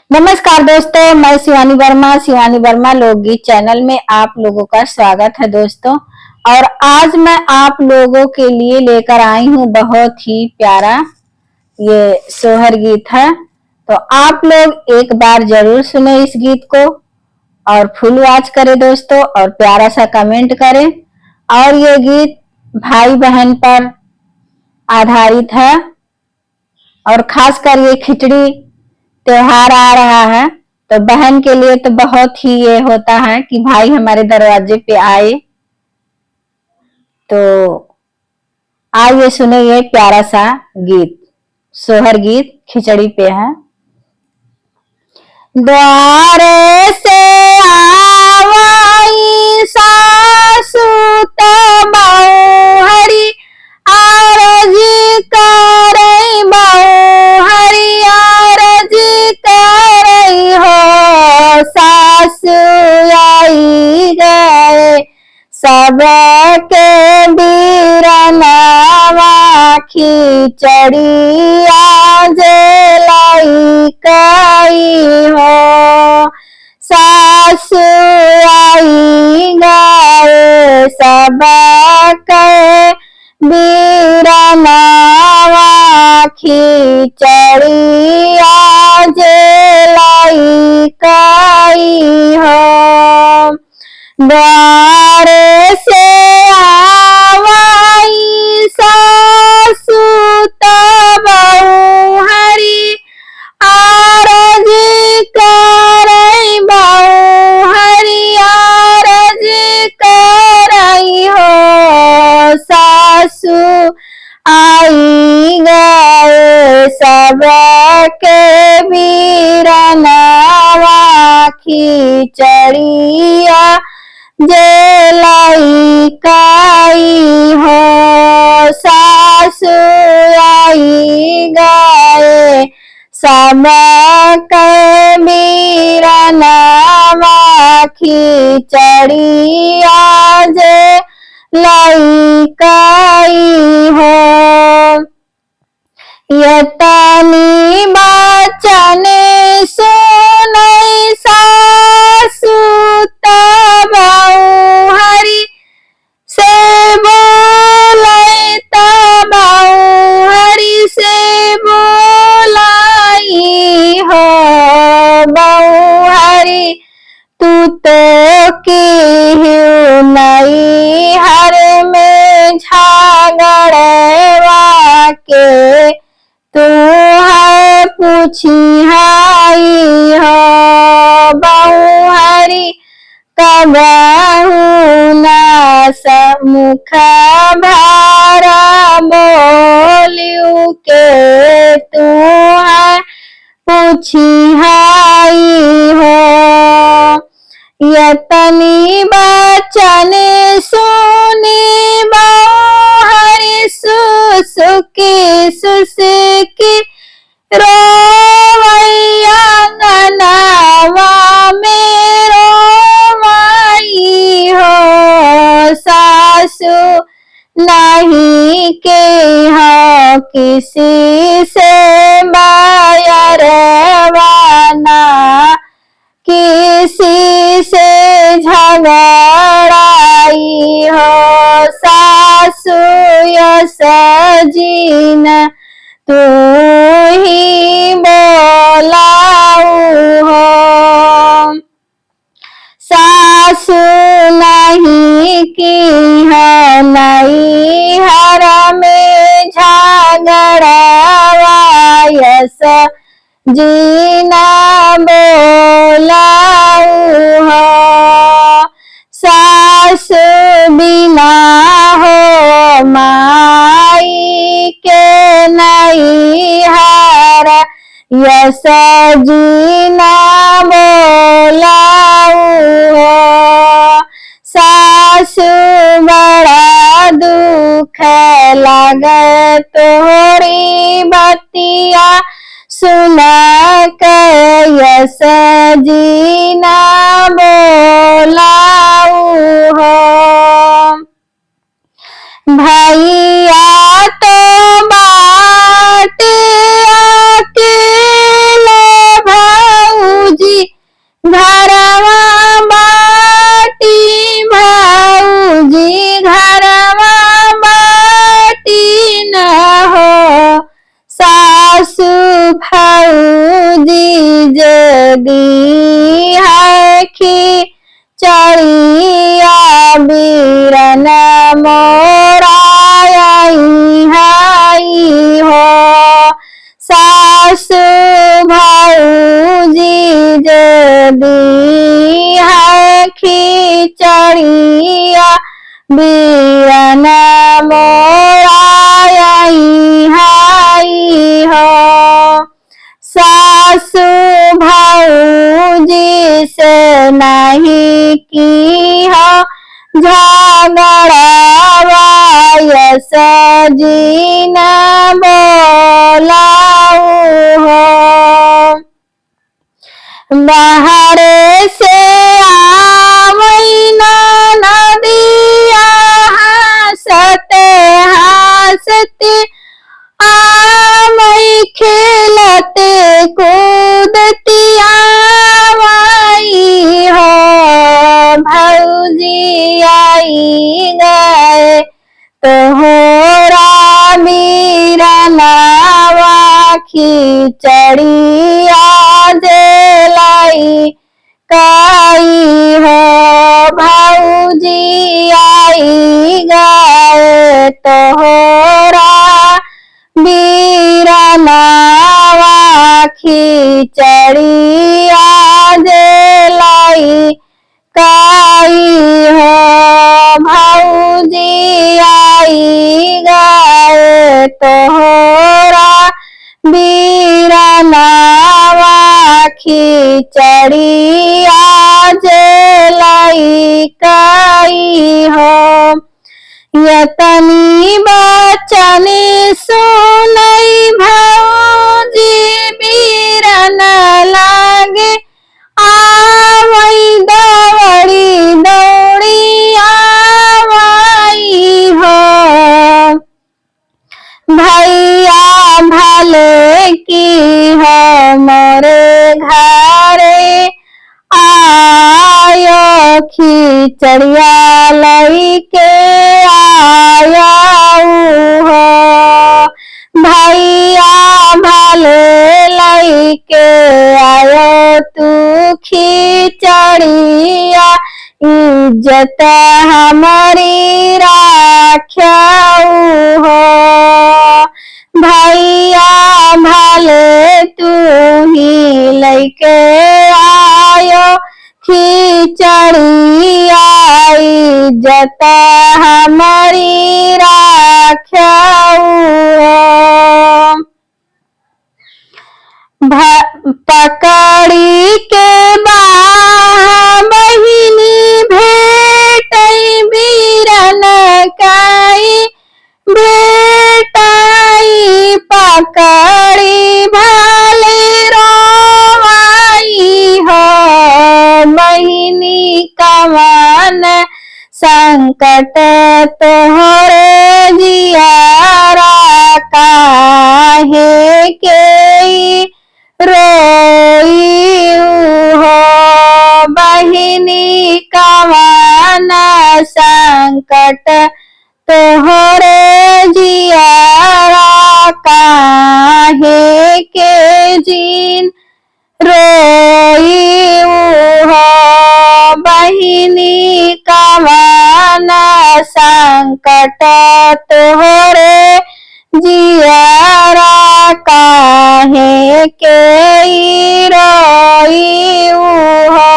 नमस्कार दोस्तों, मैं शिवानी वर्मा लोकगीत चैनल में आप लोगों का स्वागत है दोस्तों। और आज मैं आप लोगों के लिए लेकर आई हूँ बहुत ही प्यारा ये सोहर गीत है। तो आप लोग एक बार जरूर सुने इस गीत को और फुल वॉच करें दोस्तों, और प्यारा सा कमेंट करें। और ये गीत भाई बहन पर आधारित है, और खासकर ये खिचड़ी त्योहार आ रहा है तो बहन के लिए तो बहुत ही ये होता है कि भाई हमारे दरवाजे पे आए। तो आइए सुने ये प्यारा सा गीत, सोहर गीत खिचड़ी पे है। द्वारे से आवाई सासु बहुहरी आरजी करई बहुहरी आरजी करई हो, सासु आई गए सबके बीरनवा खिचड़िया जलाई कई हो, सासु आई गए सबके बीरनवा खिचड़िया जलाई कई हो। द्वारे से आवाई सासु बहुहरी आरजी करई बहुहरी आरजी करई हो, सासु आई गए सबके बीरनवा खिचड़िया जलाई कई हो, सासु आई गए सबके बीरनवा खिचड़िया जलाई कई हो। यतनी बचन सुनई सासु बहुहरी से बोलाई बहुहरी से बोलाई हो, बहुहरी तू तो की नई हर में झगड़वा के तू है पूछी हाई हो, बहुहरी कबहू न मुख भारा बोलियू के तू है पूछी हाई हो। यतनी बचन सुनी बहुहरी सुसुकी सुसुकी रोवैया अंगनवा में रोवई हो, सासु नहीं के हो किसी से बायरवाना, किसी से झगड़ाई हो, सासु सजीन तू ही बोलाऊ हो, सासु नहीं की है नई हर में झगड़वा यस जीना बोलाऊ हो, सासु बिना हो माई के नई हर यस जीना बोलाऊ हो, सासु बड़ा दुख लगे तोरी बतिया सुन के यस जीना बोलाऊ हो। भैया तो बाटे अकेले भाऊ दी है खिचड़िया बीरन मोराई हाई हो। सासु भौजी दी है खिचड़िया बीरन मोराई हाई हो। सासु भौजी से नहीं की हो झगड़ावा यस जी न बोलाऊ हो। बाहर से आवैन नदिया हंसते हंसते आवै खेलते कूदती आवै हो। भौजी आई गए तोहरा बीरनवा खिचड़िया जलाई काई हो। भौजी आई गए तोहरा बीरनवा खिचड़िया जलाई काई हो। भौजी आई गए तोहरा बीरनवा खिचड़िया जलाई काई हो। यतनी बचन सुनई भौजी बीरन लागे आवै दौड़ी दौड़ी आवै हो। भैया भले की हमरे घरे आयो खिचड़िया लईके आया हो। भैया भले लईके आयो तू खिचड़िया इज्जत हमारी राख्याऊ हो। भैया भले तू ही लईके आयो खिचड़िया इज्जत हमारी राख्याऊ हो। पकड़ी के बाह बहिनी भेटई बीरन काई भेटाई पकड़ी भले रोवाई हो। बहिनी कवन संकट तोहरे जियारा काहे के रोई हो। बहिनी कवन संकट तोहरे जियारा काहे के जीन रोई हो। बहिनी कवन संकट तोहरे जियारा काहे के रोई हो।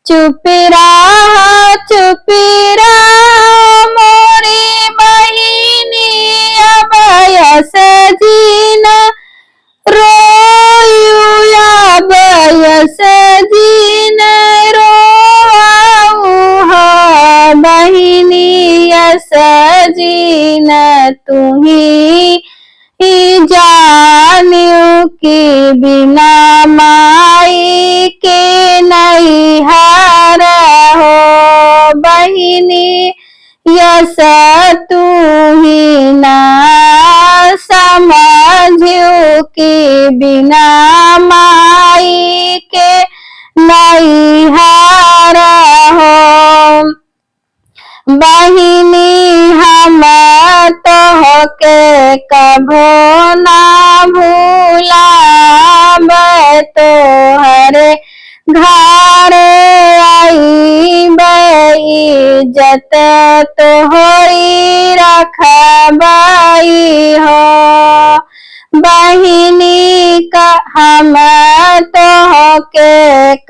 चुप रहा मोरी बहिनी अब यस जीन रोयू अब यस जीन रोआऊ हो। बहिनी यस जीन तुही जानियो कि बिना माई के नहीं हार हो। बहिनी यस तू ही ना समझियो कि बिना माई के नहीं हार हो। बहिनी हम तो के कभो ना भूलाब तोहरे घरे आईब इज्जत तोहरी रखबई हो बहिनी का हम तोहके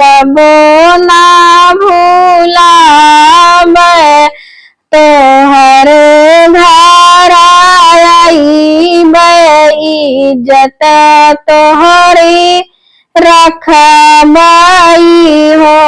कबो ना भूलाब तोहरे घर आईब इज्जत तोहरी रखबई हो।